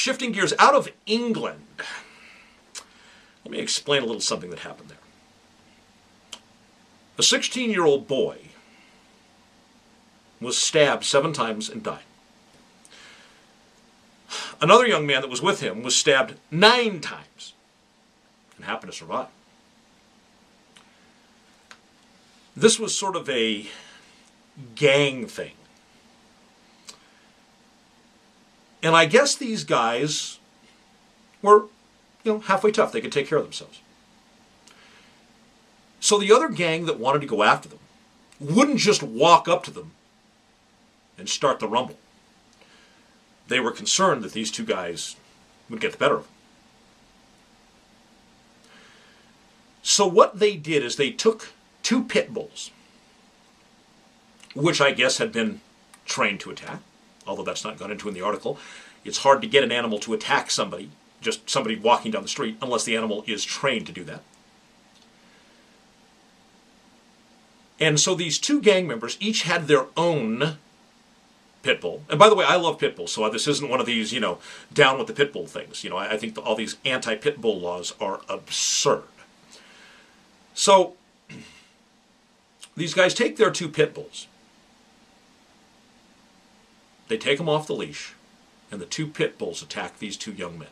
shifting gears out of England, let me explain a little something that happened there. A 16-year-old boy was stabbed 7 times and died. Another young man that was with him was stabbed 9 times and happened to survive. This was sort of a gang thing. And I guess these guys were, halfway tough. They could take care of themselves. So the other gang that wanted to go after them wouldn't just walk up to them and start the rumble. They were concerned that these 2 guys would get the better of them. So what they did is they took 2 pit bulls, which I guess had been trained to attack, although that's not gone into in the article. It's hard to get an animal to attack somebody, just somebody walking down the street, unless the animal is trained to do that. And so these 2 gang members each had their own pit bull. And by the way, I love pit bulls, so this isn't one of these, down with the pit bull things. I think all these anti-pit bull laws are absurd. So these guys take their 2 pit bulls. They take them off the leash, and the 2 pit bulls attack these 2 young men.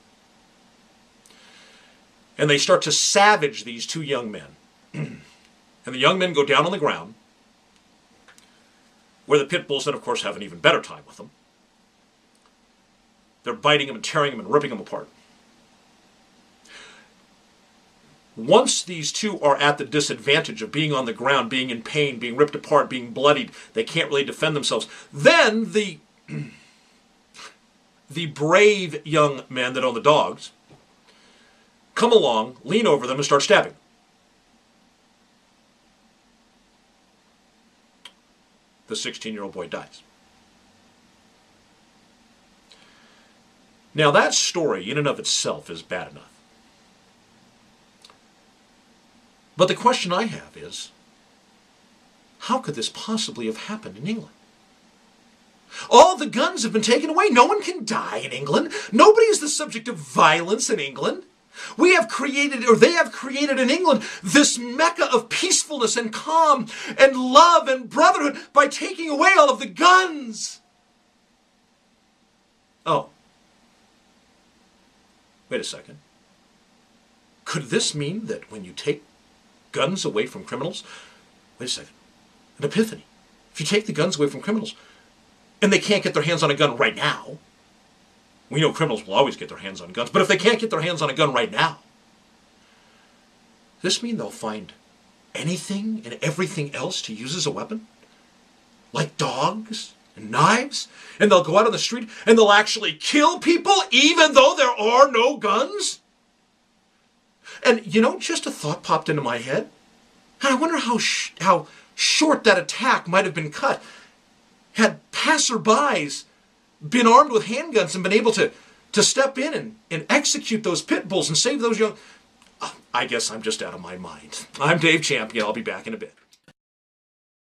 And they start to savage these 2 young men. And the young men go down on the ground, where the pit bulls then, of course, have an even better time with them. They're biting them and tearing them and ripping them apart. Once these 2 are at the disadvantage of being on the ground, being in pain, being ripped apart, being bloodied, they can't really defend themselves, then the brave young men that own the dogs come along, lean over them, and start stabbing. The 16-year-old boy dies. Now that story in and of itself is bad enough. But the question I have is, how could this possibly have happened in England? All the guns have been taken away. No one can die in England. Nobody is the subject of violence in England. They have created in England this mecca of peacefulness and calm and love and brotherhood by taking away all of the guns. Oh. Wait a second. Could this mean that when you take guns away from criminals, wait a second, an epiphany. If you take the guns away from criminals, and they can't get their hands on a gun right now, we know criminals will always get their hands on guns, but if they can't get their hands on a gun right now, does this mean they'll find anything and everything else to use as a weapon? Like dogs and knives? And they'll go out on the street and they'll actually kill people even though there are no guns? And just a thought popped into my head. And I wonder how short that attack might have been cut had passerbys been armed with handguns and been able to step in and execute those pit bulls and save those young... I guess I'm just out of my mind. I'm Dave Champion. I'll be back in a bit.